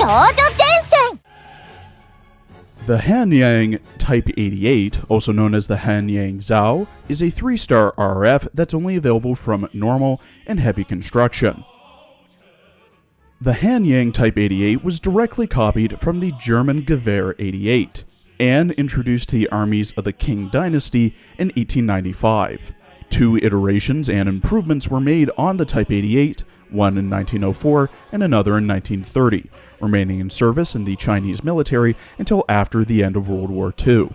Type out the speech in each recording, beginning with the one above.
少女前線 The Hanyang Type 88, also known as the Hanyang Zhao, is a 3-star RF that's only available from normal and heavy construction. The Hanyang Type 88 was directly copied from the German Gewehr 88 and introduced to the armies of the Qing dynasty in 1895. 2 iterations and improvements were made on the Type 88, one in 1904 and another in 1930, remaining in service in the Chinese military until after the end of World War II.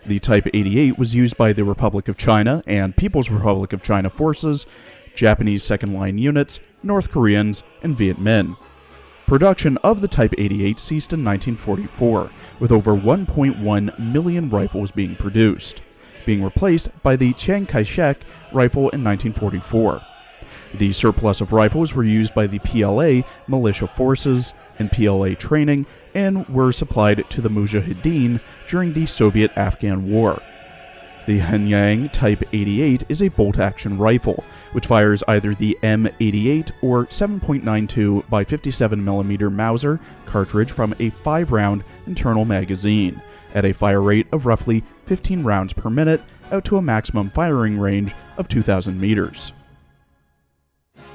The Type 88 was used by the Republic of China and People's Republic of China forces, Japanese second-line units, North Koreans, and Viet Minh. Production of the Type 88 ceased in 1944, with over 1.1 million rifles being produced, being replaced by the Chiang Kai-shek rifle in 1944. The surplus of rifles were used by the PLA militia forces in PLA training and were supplied to the Mujahideen during the Soviet-Afghan War. The Hanyang Type 88 is a bolt-action rifle, which fires either the M88 or 7.92 by 57mm Mauser cartridge from a 5-round internal magazine, at a fire rate of roughly 15 rounds per minute, out to a maximum firing range of 2,000 meters.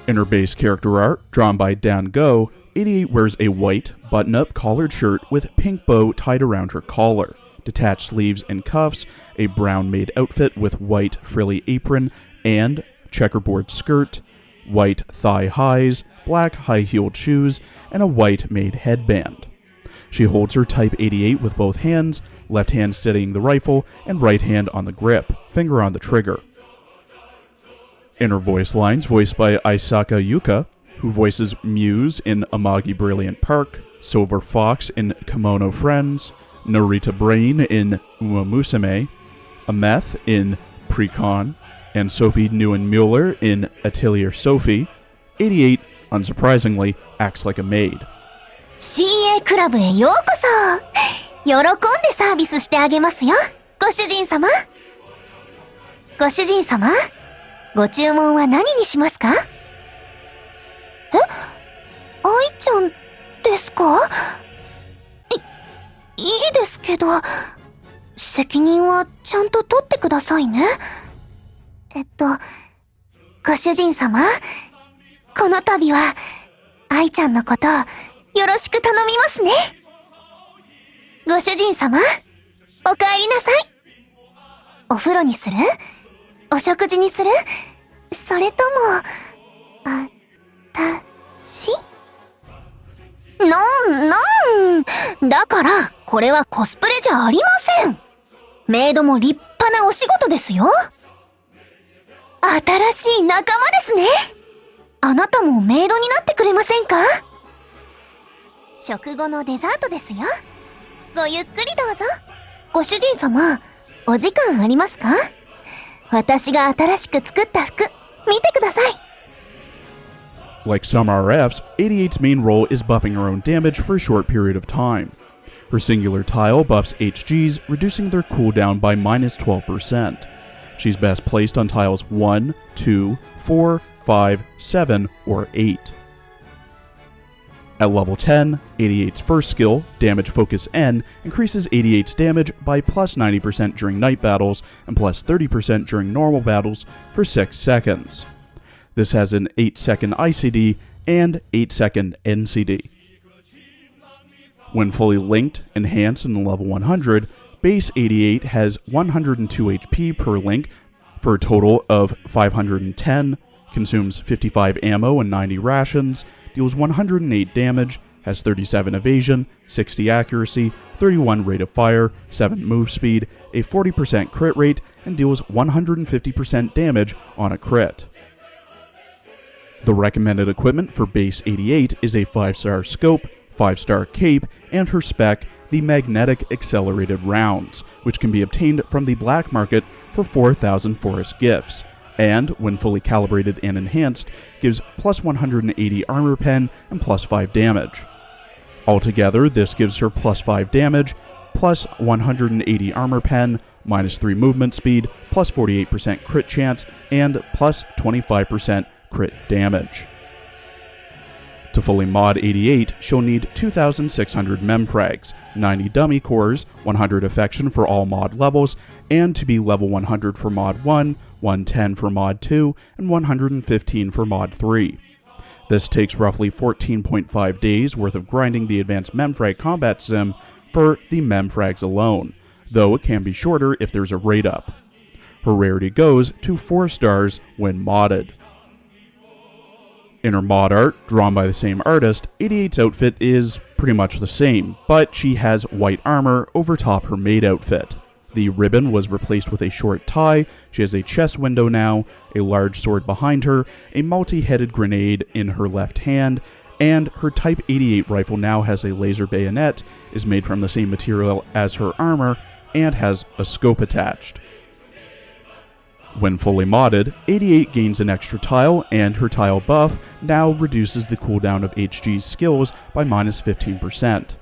Inner base character art, drawn by Dan Go, 88 wears a white, button-up collared shirt with pink bow tied around her collar, detached sleeves and cuffs, a brown-made outfit with white frilly apron and checkerboard skirt, white thigh highs, black high-heeled shoes, and a white-made headband. She holds her Type 88 with both hands, left hand steadying the rifle and right hand on the grip, finger on the trigger. Inner voice lines voiced by Isaka Yuka, who voices Muse in Amagi Brilliant Park, Silver Fox in Kimono Friends, Narita Brain in Uma Musume, Ameth in Precon, and Sophie Neuenmuller in Atelier Sophie. 88, unsurprisingly, acts like a maid. CA クラブへようこそ喜んでサービスしてあげますよご主人様ご主人様ご注文は何にしますか愛ちゃんですかいいですけど責任はちゃんと取ってくださいねご主人様この度は愛ちゃんのことよろしく頼みますねご主人様お帰りなさいお風呂にするお食事にするそれともだからこれはコスプレじゃありませんメイドも立派なお仕事ですよ新しい仲間ですねあなたもメイドになってくれませんか食後のデザートですよごゆっくりどうぞご主人様お時間ありますか私が新しく作った服見てください Like some RFs, 88's main role is buffing her own damage for a short period of time. Her singular tile buffs HGs, reducing their cooldown by -12%. She's best placed on tiles 1, 2, 4, 5, 7, or 8. At level 10, 88's first skill, Damage Focus N, increases 88's damage by +90% during night battles and +30% during normal battles for 6 seconds. This has an 8-second ICD and 8-second NCD. When fully linked, enhanced, and level 100, base 88 has 102 HP per link for a total of 510, consumes 55 ammo and 90 rations, deals 108 damage, has 37 evasion, 60 accuracy, 31 rate of fire, 7 move speed, a 40% crit rate, and deals 150% damage on a crit. The recommended equipment for base 88 is a 5-star scope, 5-star cape, and her spec, the magnetic accelerated rounds, which can be obtained from the black market for 4,000 forest gifts, and, when fully calibrated and enhanced, gives plus 180 armor pen and plus 5 damage. Altogether, this gives her plus 5 damage, plus 180 armor pen, minus 3 movement speed, plus 48% crit chance, and plus 25% crit damage. To fully mod 88, she'll need 2,600 memfrags, 90 dummy cores, 100 affection for all mod levels, and to be level 100 for mod 1, 110 for mod 2, and 115 for mod 3. This takes roughly 14.5 days worth of grinding the advanced memfrag combat sim for the memfrags alone, though it can be shorter if there's a rate up. Her rarity goes to 4 stars when modded. In her mod art, drawn by the same artist, 88's outfit is pretty much the same, but she has white armor over top her maid outfit. The ribbon was replaced with a short tie, she has a chest window now, a large sword behind her, a multi-headed grenade in her left hand, and her Type 88 rifle now has a laser bayonet, is made from the same material as her armor, and has a scope attached. When fully modded, 88 gains an extra tile, and her tile buff now reduces the cooldown of HG's skills by minus 15%.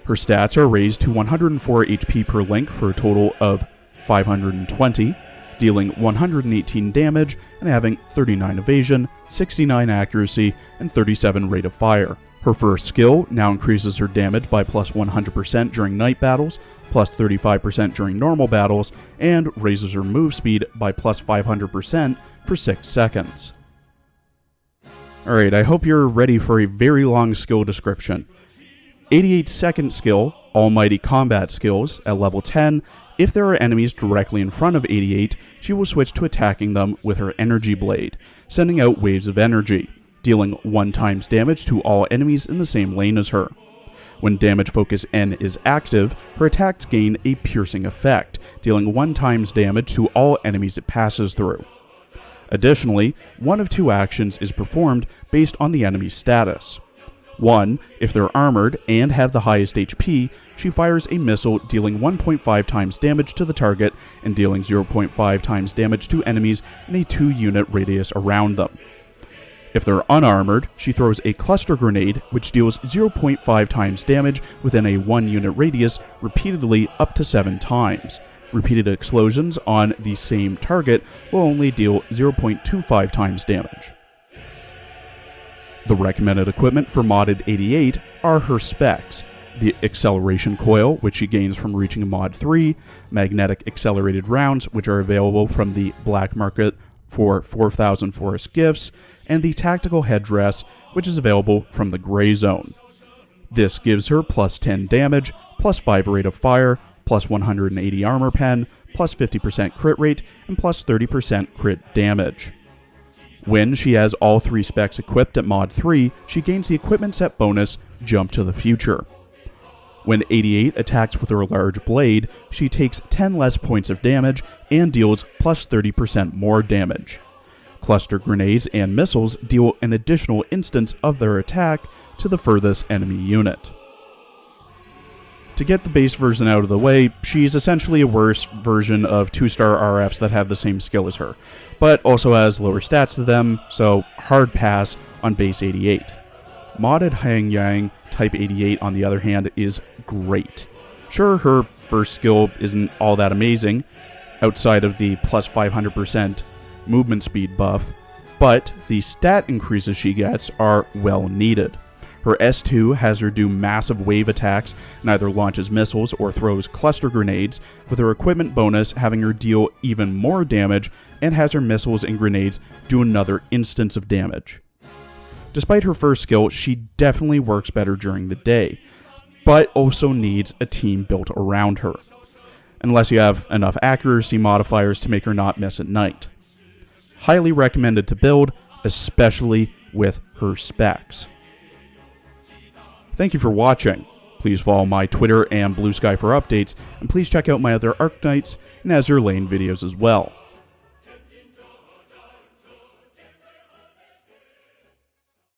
Her stats are raised to 104 HP per link for a total of 520, dealing 118 damage and having 39 evasion, 69 accuracy, and 37 rate of fire. Her first skill now increases her damage by plus 100% during night battles, plus 35% during normal battles, and raises her move speed by plus 500% for 6 seconds. Alright, I hope you're ready for a very long skill description. 88's second skill, Almighty Combat Skills, at level 10, if there are enemies directly in front of 88, she will switch to attacking them with her Energy Blade, sending out waves of energy, dealing 1 times damage to all enemies in the same lane as her. When Damage Focus N is active, her attacks gain a piercing effect, dealing 1 times damage to all enemies it passes through. Additionally, one of 2 actions is performed based on the enemy's status. 1. If they're armored and have the highest HP, she fires a missile dealing 1.5 times damage to the target and dealing 0.5 times damage to enemies in a 2-unit radius around them. If they're unarmored, she throws a cluster grenade which deals 0.5 times damage within a 1-unit radius repeatedly up to 7 times. Repeated explosions on the same target will only deal 0.25 times damage. The recommended equipment for modded 88 are her specs: the acceleration coil, which she gains from reaching mod 3, magnetic accelerated rounds, which are available from the black market for 4,000 forest gifts, and the tactical headdress, which is available from the gray zone. This gives her plus 10 damage, plus 5 rate of fire, plus 180 armor pen, plus 50% crit rate, and plus 30% crit damage. When she has all 3 specs equipped at mod 3, she gains the equipment set bonus, Jump to the Future. When 88 attacks with her large blade, she takes 10 less points of damage and deals plus 30% more damage. Cluster grenades and missiles deal an additional instance of their attack to the furthest enemy unit. To get the base version out of the way, she's essentially a worse version of 2-star RFs that have the same skill as her, but also has lower stats to them, so hard pass on base 88. Modded Hanyang Type 88, on the other hand, is great. Sure, her first skill isn't all that amazing, outside of the plus 500% movement speed buff, but the stat increases she gets are well needed. Her S2 has her do massive wave attacks and either launches missiles or throws cluster grenades, with her equipment bonus having her deal even more damage, and has her missiles and grenades do another instance of damage. Despite her first skill, she definitely works better during the day, but also needs a team built around her, unless you have enough accuracy modifiers to make her not miss at night. Highly recommended to build, especially with her specs. Thank you for watching. Please follow my Twitter and Blue Sky for updates, and please check out my other Arknights and Azure Lane videos as well.